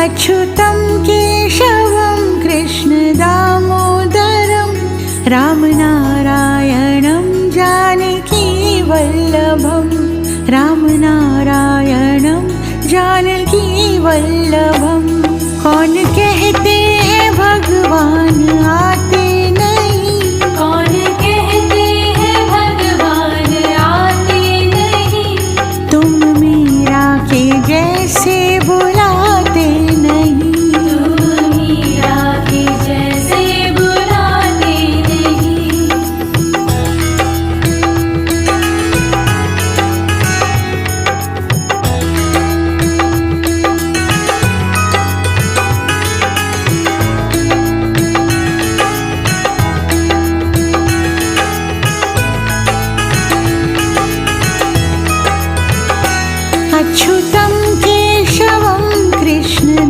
अच्युतं केशवं कृष्णदामोदरं रामनारायणं जानकीवल्लभं रामनारायणं जानकीवल्लभं। कौन कहते हैं भगवान आते नहीं, कौन कहते हैं भगवान आते नहीं, तुम मीरा के जैसे बुलाते नहीं, तुम मीरा के जैसे बुलाते नहीं। अच्युतं केशवं कृष्ण